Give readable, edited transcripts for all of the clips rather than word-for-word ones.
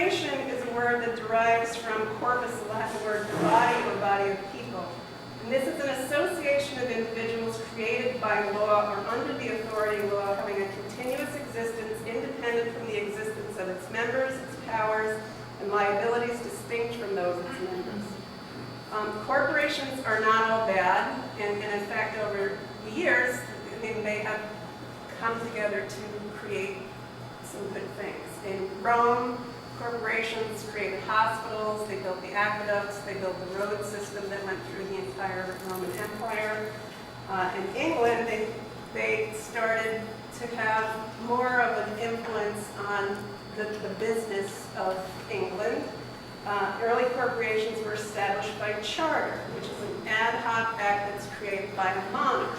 corporation is a word that derives from corpus, the Latin word for body or body of people. And this is an association of individuals created by law or under the authority of law, having a continuous existence independent from the existence of its members, its powers, and liabilities distinct from those of its members. Corporations are not all bad, and in fact, over the years, they have come together to create some good things. In Rome, corporations created hospitals, they built the aqueducts, they built the road system that went through the entire Roman Empire. In England, they started to have more of an influence on the business of England. Early corporations were established by charter, which is an ad hoc act that's created by a monarch.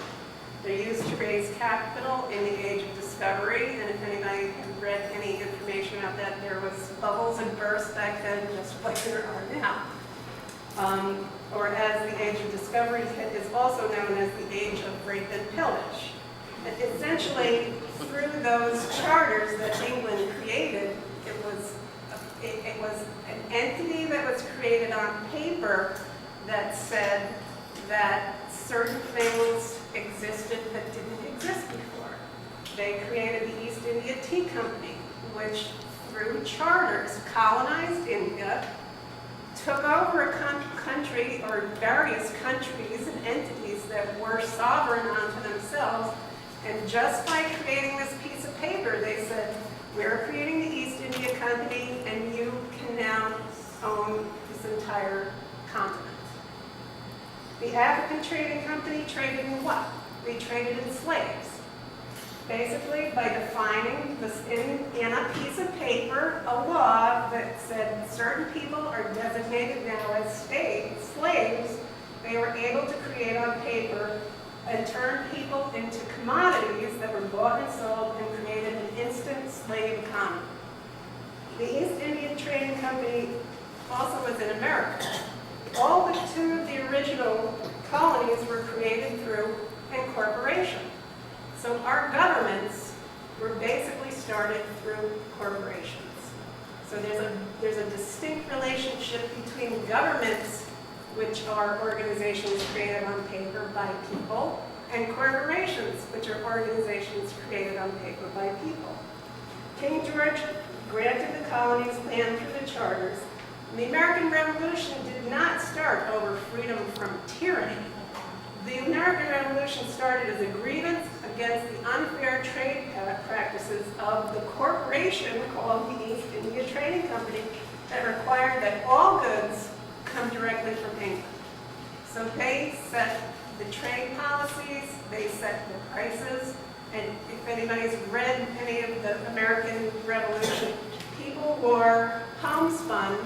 They're used to raise capital in the age of discovery, and if anybody has read any information about that, there was bubbles and bursts back then, just like there are now. Or as the age of discovery is also known as the age of rape and pillage. And essentially, through those charters that England created, it was an entity that was created on paper that said that certain things existed that didn't exist before. They created the East India Tea Company, which through charters colonized India, took over a country or various countries and entities that were sovereign unto themselves, and just by creating this piece of paper, they said, we're creating the East India Company, and you can now own this entire continent. The African Trading Company traded in what? They traded in slaves. Basically, by defining this in a piece of paper, a law that said certain people are designated now as slaves, they were able to create on paper and turn people into commodities that were bought and sold and created an instant slave economy. The East India Trading Company also was in America. All but two of the original colonies were created through incorporation. So our governments were basically started through corporations. So there's a distinct relationship between governments, which are organizations created on paper by people, and corporations, which are organizations created on paper by people. King George granted the colonies land through the charters. And the American Revolution did not start over freedom from tyranny. The American Revolution started as a grievance against the unfair trade practices of the corporation called the East India Trading Company that required that all goods come directly from England. So they set the trade policies, they set the prices, and if anybody's read any of the American Revolution, people wore homespun,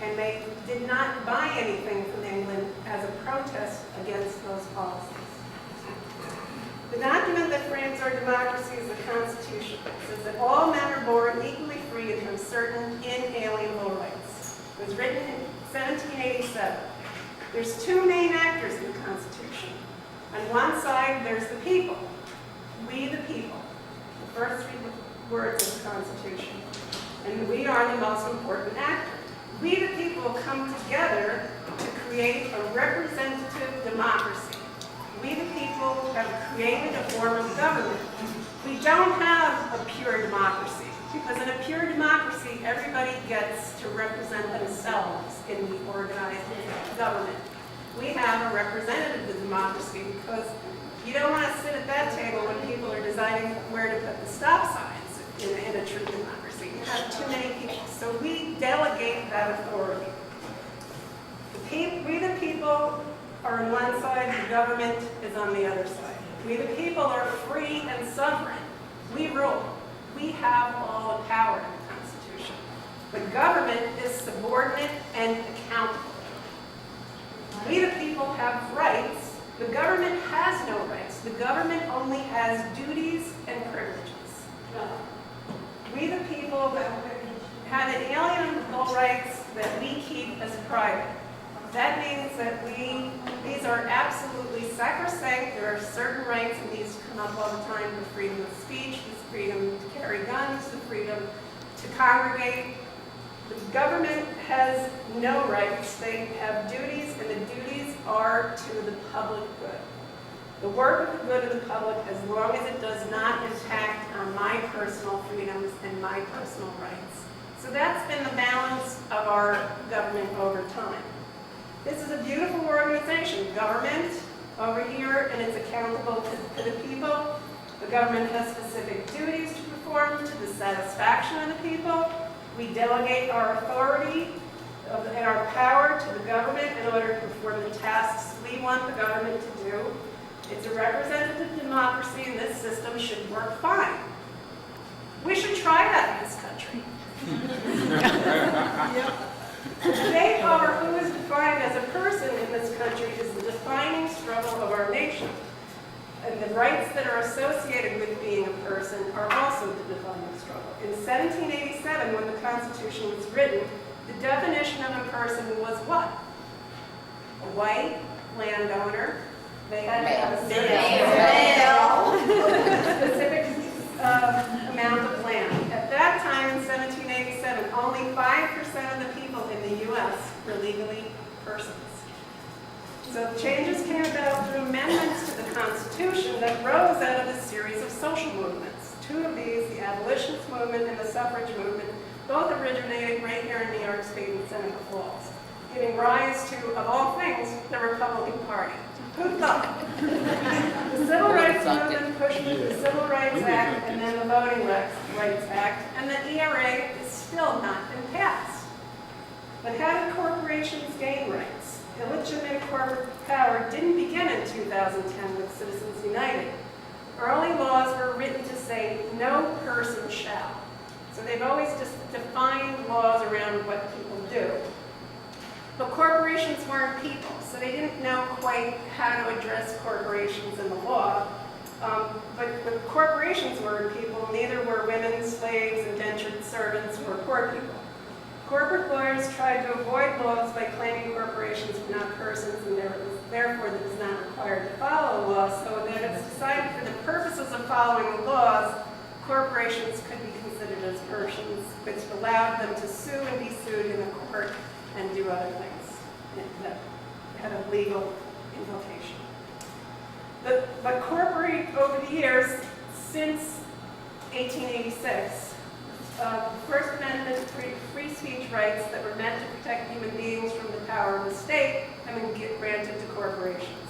and they did not buy anything from England as a protest against those policies. The document that frames our democracy is the Constitution. It says that all men are born equally free and have certain inalienable rights. It was written in 1787. There's two main actors in the Constitution. On one side, there's the people. We the people. The first three words of the Constitution. And we are the most important actor. We the people come together to create a representative democracy. We the people have created a form of government. We don't have a pure democracy, because in a pure democracy, everybody gets to represent themselves in the organized government. We have a representative democracy because you don't want to sit at that table when people are deciding where to put the stop signs in a true democracy. You have too many people. So we delegate that authority. We the people are on one side, the government is on the other side. We the people are free and sovereign. We rule. We have all the power in the Constitution. The government is subordinate and accountable. We the people have rights. The government has no rights. The government only has duties and privileges. We the people have inalienable rights that we keep as private. That means that these are absolutely sacrosanct. There are certain rights, and these come up all the time: the freedom of speech, the freedom to carry guns, the freedom to congregate. The government has no rights. They have duties, and the duties are to the public good. The work of the good of the public, as long as it does not impact on my personal freedoms and my personal rights. So that's been the balance of our government over time. This is a beautiful organization, government over here, and it's accountable to the people. The government has specific duties to perform to the satisfaction of the people. We delegate our authority and our power to the government in order to perform the tasks we want the government to do. It's a representative democracy, and this system should work fine. We should try that in this country. Today, however, who is defined as a person in this country is the defining struggle of our nation. And the rights that are associated with being a person are also the defining struggle. In 1787, when the Constitution was written, the definition of a person was what? A white landowner. They had to have a specific amount of land. At that time, in 1787, only 5% of the people in the U.S. were legally persons. So changes came about through amendments to the Constitution that rose out of a series of social movements. Two of these, the abolitionist movement and the suffrage movement, both originated right here in New York State in Seneca Falls, giving rise to, of all things, the Republican Party. Who thought? The Civil Rights Movement pushed the Civil Rights Act and then the Voting Rights Act, and the ERA is still not been passed. But how did corporations gain rights? Illegitimate corporate power didn't begin in 2010 with Citizens United. Early laws were written to say, no person shall. So they've always just defined laws around what people do. But corporations weren't people, so they didn't know quite how to address corporations in the law. But corporations weren't people, neither were women, slaves, indentured servants, or poor people. Corporate lawyers tried to avoid laws by claiming corporations were not persons and therefore it is not required to follow the law, so that it's decided for the purposes of following the laws, corporations could be considered as persons, which allowed them to sue and be sued in a court and do other things that had a legal implication. But corporate, over the years, since 1886, First Amendment free speech rights that were meant to protect human beings from the power of the state have been granted to corporations.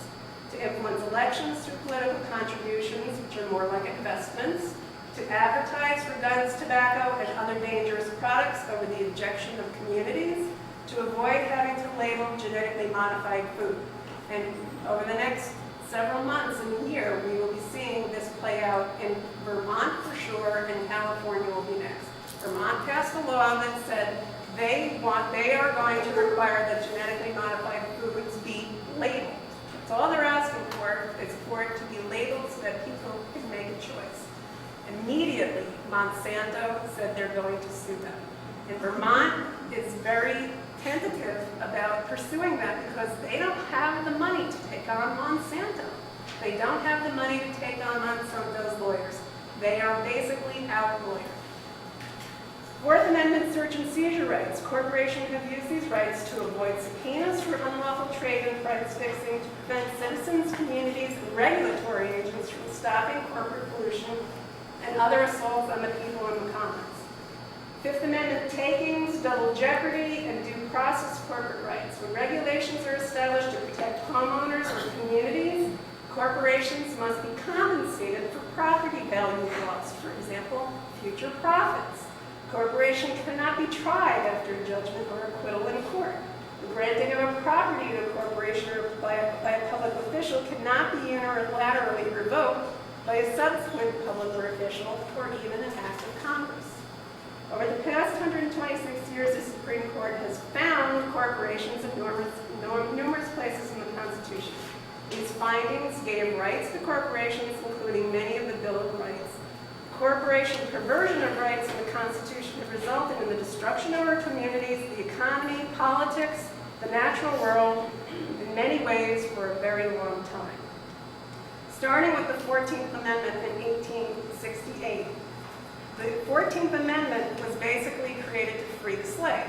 To influence elections through political contributions, which are more like investments, to advertise for guns, tobacco, and other dangerous products over the objection of communities, to avoid having to label genetically modified food. And over the next several months and a year, we will be seeing this play out in Vermont for sure, and California will be next. Vermont passed a law that said they are going to require that genetically modified foods be labeled. That's all they're asking for, is for it to be labeled so that people can make a choice. Immediately, Monsanto said they're going to sue them. And Vermont is very tentative about pursuing that because they don't have the money to take on Monsanto. They don't have the money to take on Monsanto's lawyers. They are basically outlawyers. Fourth Amendment search and seizure rights. Corporations have used these rights to avoid subpoenas for unlawful trade and price fixing, to prevent citizens, communities, and regulatory agents from stopping corporate pollution and other assaults on the people in the commons. Fifth Amendment takings, double jeopardy, and due process corporate rights. When regulations are established to protect homeowners or communities, corporations must be compensated for property value loss, for example, future profits. Corporation cannot be tried after judgment or acquittal in court. The granting of a property to a corporation or by a public official cannot be unilaterally revoked by a subsequent public or official or even an act of Congress. Over the past 126 years, the Supreme Court has found corporations in numerous places in the Constitution. These findings gave rights to corporations, including many of the Bill of Rights. Corporation perversion of rights in the Constitution have resulted in the destruction of our communities, the economy, politics, the natural world, in many ways for a very long time. Starting with the 14th Amendment in 1868. The 14th Amendment was basically created to free the slave.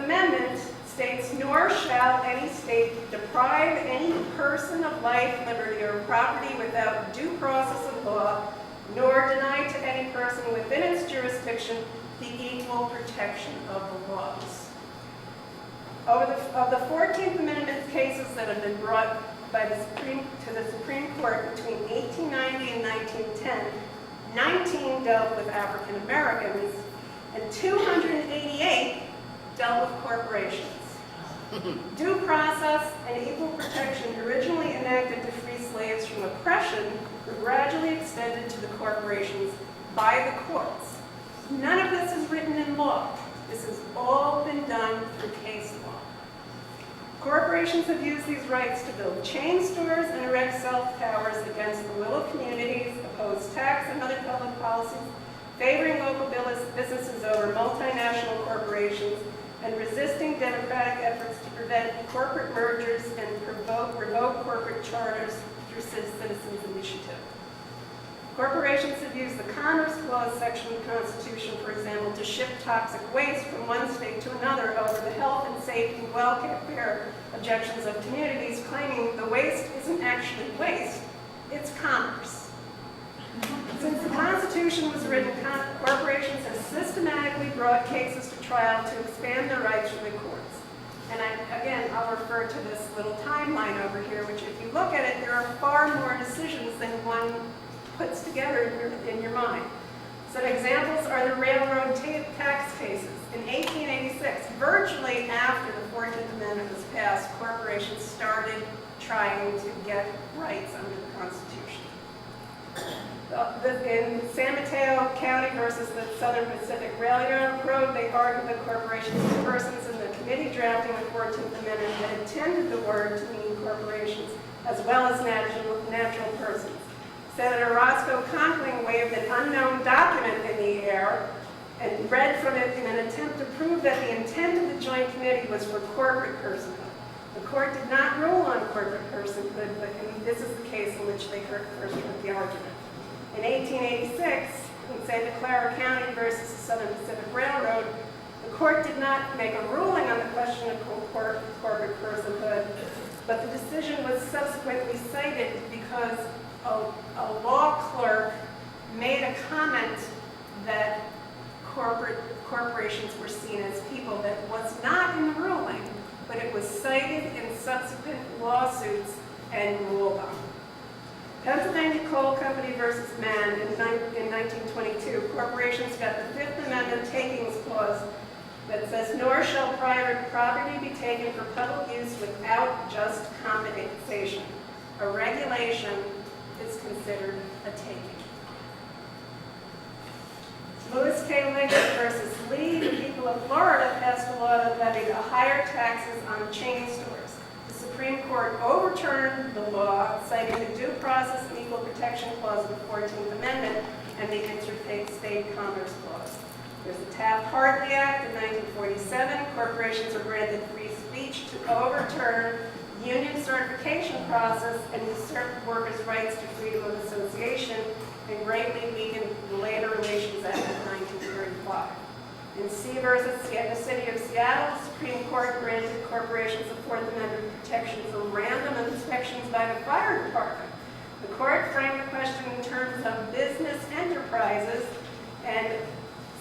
Amendment states, nor shall any state deprive any person of life, liberty, or property without due process of law, nor deny to any person within its jurisdiction the equal protection of the laws. Of the 14th Amendment cases that have been brought by the Supreme Court between 1890 and 1910, 19 dealt with African Americans, and 288 dealt with corporations. Due process and equal protection, originally enacted to free slaves from oppression, were gradually extended to the corporations by the courts. None of this is written in law. This has all been done through case law. Corporations have used these rights to build chain stores and erect cell towers against the will of communities, oppose tax and other public policies, favoring local businesses over multinational corporations, and resisting democratic efforts to prevent corporate mergers and revoke corporate charters through citizens' initiative. Corporations have used the Commerce Clause section of the Constitution, for example, to ship toxic waste from one state to another over the health and safety and welfare objections of communities, claiming the waste isn't actually waste, it's commerce. Since the Constitution was written, corporations have systematically brought cases to trial to expand their rights from the courts. And again, I'll refer to this little timeline over here, which if you look at it, there are far more decisions than one puts together in your mind. Some examples are the railroad tax cases. In 1886, virtually after the 14th Amendment was passed, corporations started trying to get rights under the Constitution. In San Mateo County versus the Southern Pacific Railroad, they argued that corporations were persons in the committee drafting the 14th Amendment had intended the word to mean corporations as well as natural persons. Senator Roscoe Conkling waved an unknown document in the air and read from it in an attempt to prove that the intent of the Joint Committee was for corporate personhood. The court did not rule on corporate personhood, but this is the case in which they first heard the argument. In 1886, in Santa Clara County versus the Southern Pacific Railroad, the court did not make a ruling on the question of corporate personhood, but the decision was subsequently cited because a law clerk made a comment that corporations were seen as people that was not in the ruling, but it was cited in subsequent lawsuits and ruled on. Pennsylvania Coal Company versus Mann in 1922, corporations got the Fifth Amendment takings clause that says, nor shall private property be taken for public use without just compensation. A regulation is considered a taking. Lewis K. Liggett versus Lee, the people of Florida passed a law that levied higher taxes on chain stores. The Supreme Court overturned the law, citing the Due Process and Equal Protection Clause of the 14th Amendment and the Interstate Commerce Clause. There's the Taft-Hartley Act in 1947. Corporations are granted free speech to overturn union certification process and usurp workers' rights to freedom of association, and greatly weakened the Labor Relations Act of 1935. In C versus the City of Seattle, the Supreme Court granted corporations the Fourth Amendment protection from random inspections by the fire department. The court framed the question in terms of business enterprises and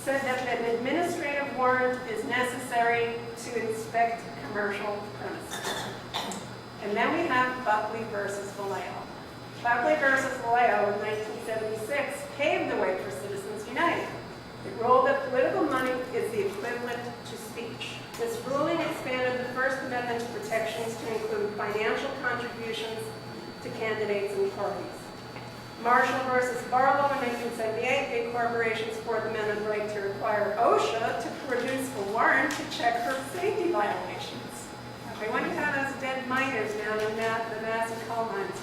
said that an administrative warrant is necessary to inspect commercial premises. And then we have Buckley versus Vallejo. Buckley versus Vallejo in 1976 paved the way for Citizens United. It ruled that political money is the equivalent to speech. This ruling expanded the First Amendment's protections to include financial contributions to candidates and parties. Marshall versus Barlow in 1978 gave corporations Fourth Amendment right to require OSHA to produce a warrant to check for safety violations. Okay, what do you have as dead miners down in the Massey coal mines?